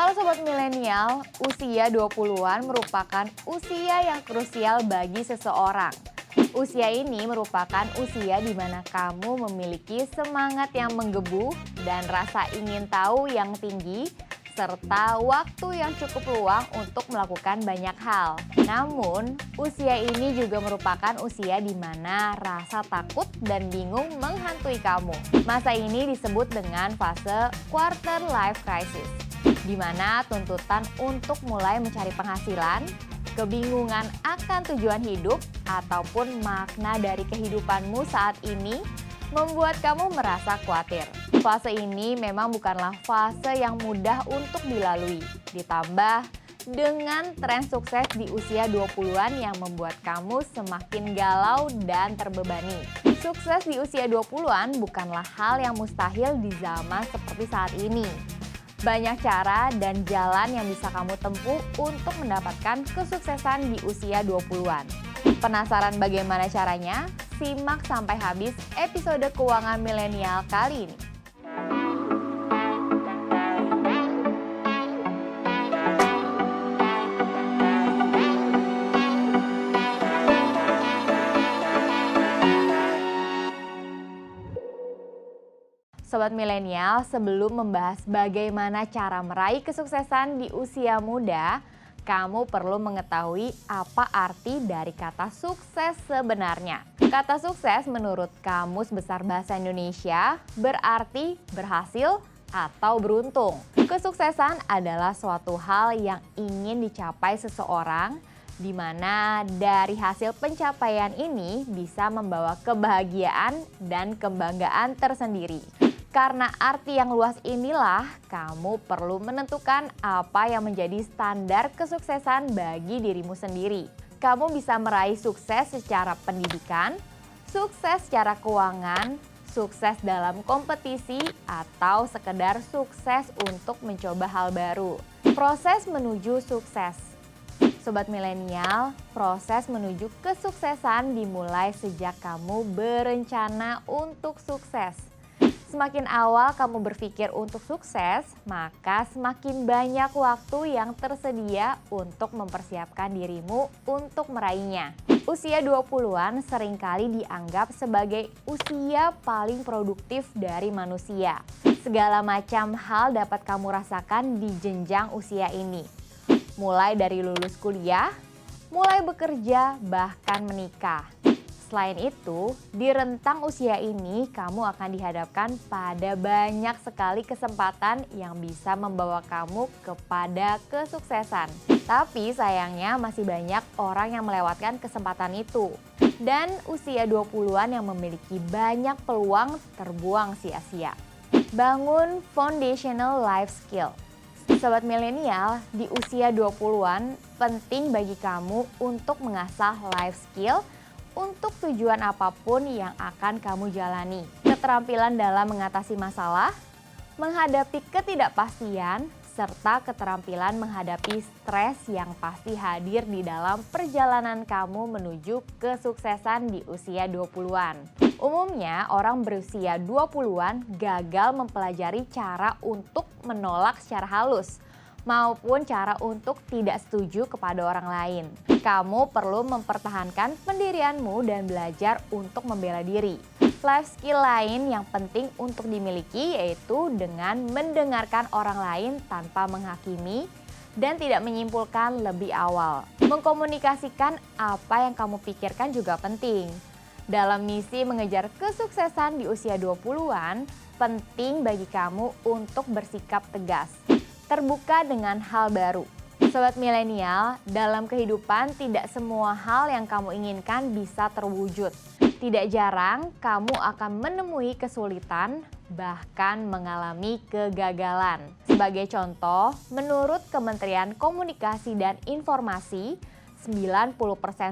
Halo Sobat Milenial, usia 20-an merupakan usia yang krusial bagi seseorang. Usia ini merupakan usia di mana kamu memiliki semangat yang menggebu dan rasa ingin tahu yang tinggi, serta waktu yang cukup luang untuk melakukan banyak hal. Namun, usia ini juga merupakan usia di mana rasa takut dan bingung menghantui kamu. Masa ini disebut dengan fase quarter life crisis, di mana tuntutan untuk mulai mencari penghasilan, kebingungan akan tujuan hidup, ataupun makna dari kehidupanmu saat ini membuat kamu merasa khawatir. Fase ini memang bukanlah fase yang mudah untuk dilalui. Ditambah dengan tren sukses di usia 20-an yang membuat kamu semakin galau dan terbebani. Sukses di usia 20-an bukanlah hal yang mustahil di zaman seperti saat ini. Banyak cara dan jalan yang bisa kamu tempuh untuk mendapatkan kesuksesan di usia 20-an. Penasaran bagaimana caranya? Simak sampai habis episode Keuangan Milenial kali ini. Sobat Milenial, sebelum membahas bagaimana cara meraih kesuksesan di usia muda, kamu perlu mengetahui apa arti dari kata sukses sebenarnya. Kata sukses menurut Kamus Besar Bahasa Indonesia berarti berhasil atau beruntung. Kesuksesan adalah suatu hal yang ingin dicapai seseorang, di mana dari hasil pencapaian ini bisa membawa kebahagiaan dan kebanggaan tersendiri. Karena arti yang luas inilah, kamu perlu menentukan apa yang menjadi standar kesuksesan bagi dirimu sendiri. Kamu bisa meraih sukses secara pendidikan, sukses secara keuangan, sukses dalam kompetisi, atau sekedar sukses untuk mencoba hal baru. Proses menuju sukses. Sobat Milenial, proses menuju kesuksesan dimulai sejak kamu berencana untuk sukses. Semakin awal kamu berpikir untuk sukses, maka semakin banyak waktu yang tersedia untuk mempersiapkan dirimu untuk meraihnya. Usia 20-an seringkali dianggap sebagai usia paling produktif dari manusia. Segala macam hal dapat kamu rasakan di jenjang usia ini. Mulai dari lulus kuliah, mulai bekerja, bahkan menikah. Selain itu, di rentang usia ini kamu akan dihadapkan pada banyak sekali kesempatan yang bisa membawa kamu kepada kesuksesan. Tapi sayangnya masih banyak orang yang melewatkan kesempatan itu. Dan usia 20-an yang memiliki banyak peluang terbuang sia-sia. Bangun foundational life skill. Sobat Milenial, di usia 20-an penting bagi kamu untuk mengasah life skill untuk tujuan apapun yang akan kamu jalani. Keterampilan dalam mengatasi masalah, menghadapi ketidakpastian, serta keterampilan menghadapi stres yang pasti hadir di dalam perjalanan kamu menuju kesuksesan di usia 20-an. Umumnya orang berusia 20-an gagal mempelajari cara untuk menolak secara halus, maupun cara untuk tidak setuju kepada orang lain. Kamu perlu mempertahankan pendirianmu dan belajar untuk membela diri. Life skill lain yang penting untuk dimiliki yaitu dengan mendengarkan orang lain tanpa menghakimi dan tidak menyimpulkan lebih awal. Mengkomunikasikan apa yang kamu pikirkan juga penting. Dalam misi mengejar kesuksesan di usia 20-an, penting bagi kamu untuk bersikap tegas. Terbuka dengan hal baru. Sobat Milenial, dalam kehidupan tidak semua hal yang kamu inginkan bisa terwujud. Tidak jarang kamu akan menemui kesulitan, bahkan mengalami kegagalan. Sebagai contoh, menurut Kementerian Komunikasi dan Informasi, 90%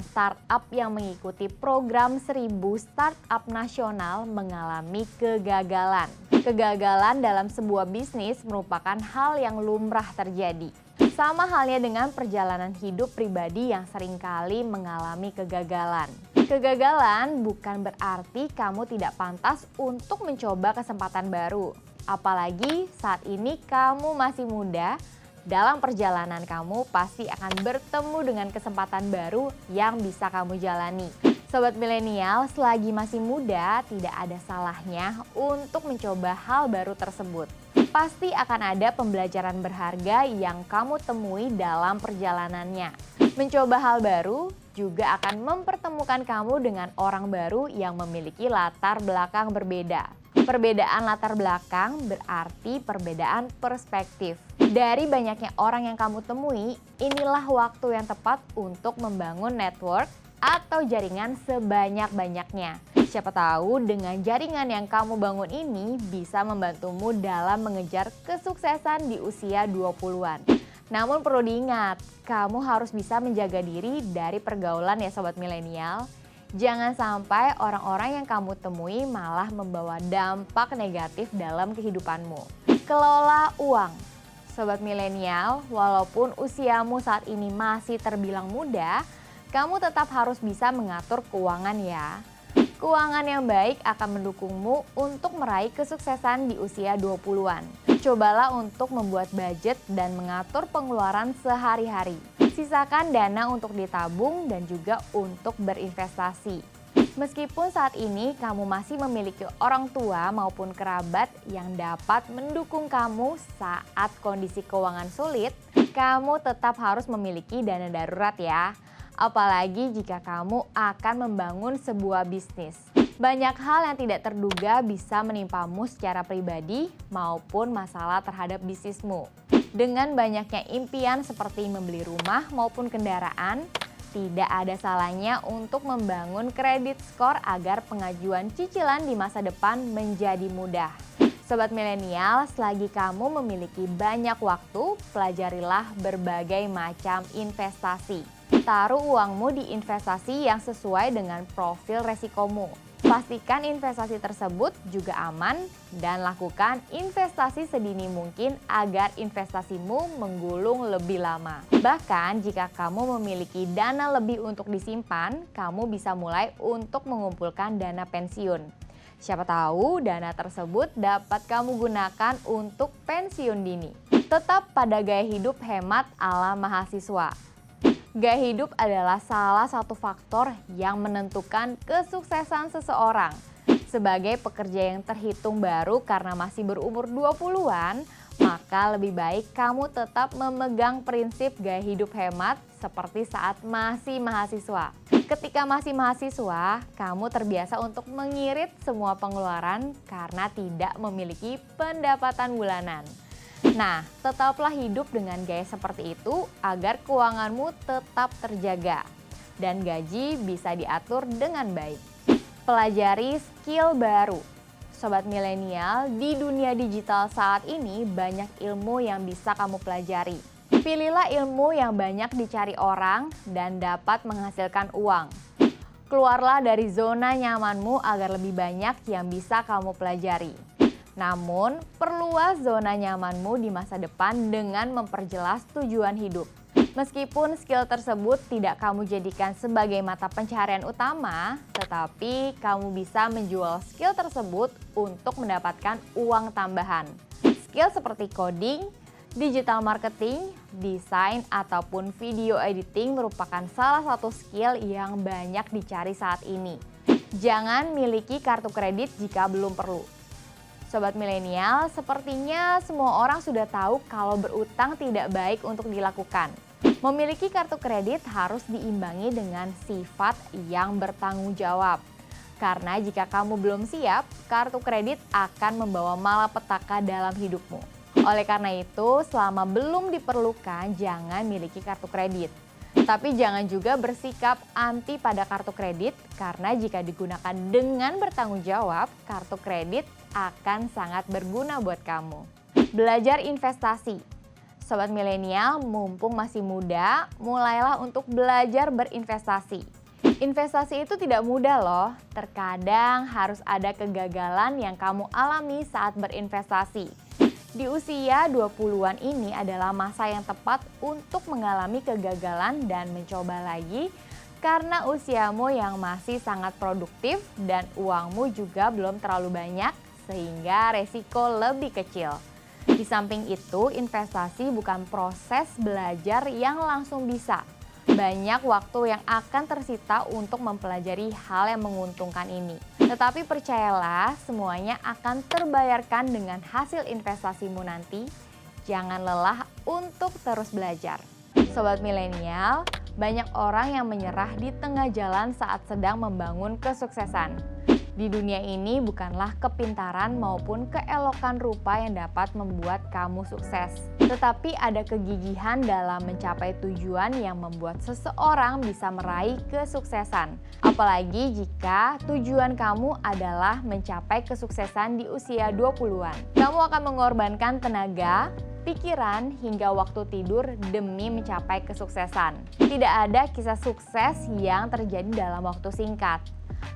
startup yang mengikuti program 1000 startup nasional mengalami kegagalan. Kegagalan dalam sebuah bisnis merupakan hal yang lumrah terjadi. Sama halnya dengan perjalanan hidup pribadi yang seringkali mengalami kegagalan. Kegagalan bukan berarti kamu tidak pantas untuk mencoba kesempatan baru. Apalagi saat ini kamu masih muda Dalam perjalanan kamu pasti akan bertemu dengan kesempatan baru yang bisa kamu jalani. Sobat milenial, selagi masih muda, tidak ada salahnya untuk mencoba hal baru tersebut. Pasti akan ada pembelajaran berharga yang kamu temui dalam perjalanannya. Mencoba hal baru juga akan mempertemukan kamu dengan orang baru yang memiliki latar belakang berbeda. Perbedaan latar belakang berarti perbedaan perspektif. Dari banyaknya orang yang kamu temui, inilah waktu yang tepat untuk membangun network atau jaringan sebanyak-banyaknya. Siapa tahu dengan jaringan yang kamu bangun ini bisa membantumu dalam mengejar kesuksesan di usia 20-an. Namun perlu diingat, kamu harus bisa menjaga diri dari pergaulan ya sobat milenial. Jangan sampai orang-orang yang kamu temui malah membawa dampak negatif dalam kehidupanmu. Kelola uang. Sobat milenial, walaupun usiamu saat ini masih terbilang muda, kamu tetap harus bisa mengatur keuangan ya. Keuangan yang baik akan mendukungmu untuk meraih kesuksesan di usia 20-an. Cobalah untuk membuat budget dan mengatur pengeluaran sehari-hari. Sisakan dana untuk ditabung dan juga untuk berinvestasi. Meskipun saat ini kamu masih memiliki orang tua maupun kerabat yang dapat mendukung kamu saat kondisi keuangan sulit, kamu tetap harus memiliki dana darurat ya. Apalagi jika kamu akan membangun sebuah bisnis. Banyak hal yang tidak terduga bisa menimpamu secara pribadi maupun masalah terhadap bisnismu. Dengan banyaknya impian seperti membeli rumah maupun kendaraan, tidak ada salahnya untuk membangun kredit skor agar pengajuan cicilan di masa depan menjadi mudah. Sobat milenial, selagi kamu memiliki banyak waktu, pelajarilah berbagai macam investasi. Taruh uangmu di investasi yang sesuai dengan profil resikomu. Pastikan investasi tersebut juga aman dan lakukan investasi sedini mungkin agar investasimu menggulung lebih lama. Bahkan jika kamu memiliki dana lebih untuk disimpan, kamu bisa mulai untuk mengumpulkan dana pensiun. Siapa tahu dana tersebut dapat kamu gunakan untuk pensiun dini. Tetap pada gaya hidup hemat ala mahasiswa. Gaya hidup adalah salah satu faktor yang menentukan kesuksesan seseorang. Sebagai pekerja yang terhitung baru karena masih berumur 20-an, maka lebih baik kamu tetap memegang prinsip gaya hidup hemat seperti saat masih mahasiswa. Ketika masih mahasiswa, kamu terbiasa untuk mengirit semua pengeluaran karena tidak memiliki pendapatan bulanan. Nah, tetaplah hidup dengan gaya seperti itu agar keuanganmu tetap terjaga dan gaji bisa diatur dengan baik. Pelajari skill baru. Sobat milenial, di dunia digital saat ini banyak ilmu yang bisa kamu pelajari. Pilihlah ilmu yang banyak dicari orang dan dapat menghasilkan uang. Keluarlah dari zona nyamanmu agar lebih banyak yang bisa kamu pelajari. Namun, perluas zona nyamanmu di masa depan dengan memperjelas tujuan hidup. Meskipun skill tersebut tidak kamu jadikan sebagai mata pencaharian utama, tetapi kamu bisa menjual skill tersebut untuk mendapatkan uang tambahan. Skill seperti coding, digital marketing, desain, ataupun video editing merupakan salah satu skill yang banyak dicari saat ini. Jangan miliki kartu kredit jika belum perlu. Sobat milenial, sepertinya semua orang sudah tahu kalau berutang tidak baik untuk dilakukan. Memiliki kartu kredit harus diimbangi dengan sifat yang bertanggung jawab. Karena jika kamu belum siap, kartu kredit akan membawa malapetaka dalam hidupmu. Oleh karena itu, selama belum diperlukan, jangan miliki kartu kredit. Tapi jangan juga bersikap anti pada kartu kredit, karena jika digunakan dengan bertanggung jawab, kartu kredit akan sangat berguna buat kamu. Belajar investasi. Sobat milenial, mumpung masih muda, mulailah untuk belajar berinvestasi. Investasi itu tidak mudah loh, terkadang harus ada kegagalan yang kamu alami saat berinvestasi. Di usia 20-an ini adalah masa yang tepat untuk mengalami kegagalan dan mencoba lagi karena usiamu yang masih sangat produktif dan uangmu juga belum terlalu banyak sehingga resiko lebih kecil. Di samping itu, investasi bukan proses belajar yang langsung bisa. Banyak waktu yang akan tersita untuk mempelajari hal yang menguntungkan ini. Tetapi percayalah, semuanya akan terbayarkan dengan hasil investasimu nanti. Jangan lelah untuk terus belajar. Sobat milenial, banyak orang yang menyerah di tengah jalan saat sedang membangun kesuksesan. Di dunia ini bukanlah kepintaran maupun keelokan rupa yang dapat membuat kamu sukses. Tetapi ada kegigihan dalam mencapai tujuan yang membuat seseorang bisa meraih kesuksesan. Apalagi jika tujuan kamu adalah mencapai kesuksesan di usia 20-an. Kamu akan mengorbankan tenaga, pikiran, hingga waktu tidur demi mencapai kesuksesan. Tidak ada kisah sukses yang terjadi dalam waktu singkat.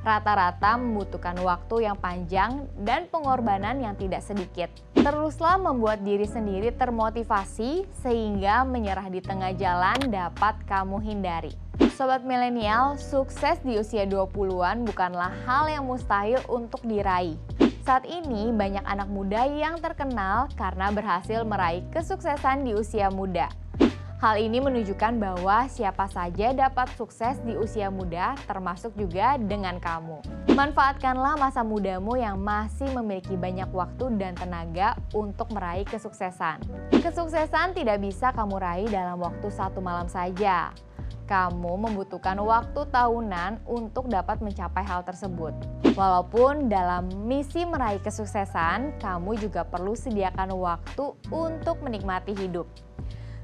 Rata-rata membutuhkan waktu yang panjang dan pengorbanan yang tidak sedikit. Teruslah membuat diri sendiri termotivasi sehingga menyerah di tengah jalan dapat kamu hindari. Sobat milenial, sukses di usia 20-an bukanlah hal yang mustahil untuk diraih. Saat ini banyak anak muda yang terkenal karena berhasil meraih kesuksesan di usia muda. Hal ini menunjukkan bahwa siapa saja dapat sukses di usia muda, termasuk juga dengan kamu. Manfaatkanlah masa mudamu yang masih memiliki banyak waktu dan tenaga untuk meraih kesuksesan. Kesuksesan tidak bisa kamu raih dalam waktu satu malam saja. Kamu membutuhkan waktu tahunan untuk dapat mencapai hal tersebut. Walaupun dalam misi meraih kesuksesan, kamu juga perlu sediakan waktu untuk menikmati hidup.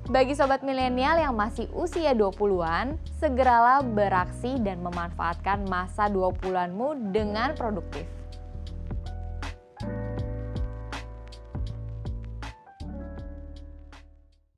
Bagi sobat milenial yang masih usia 20-an, segeralah beraksi dan memanfaatkan masa 20-anmu dengan produktif.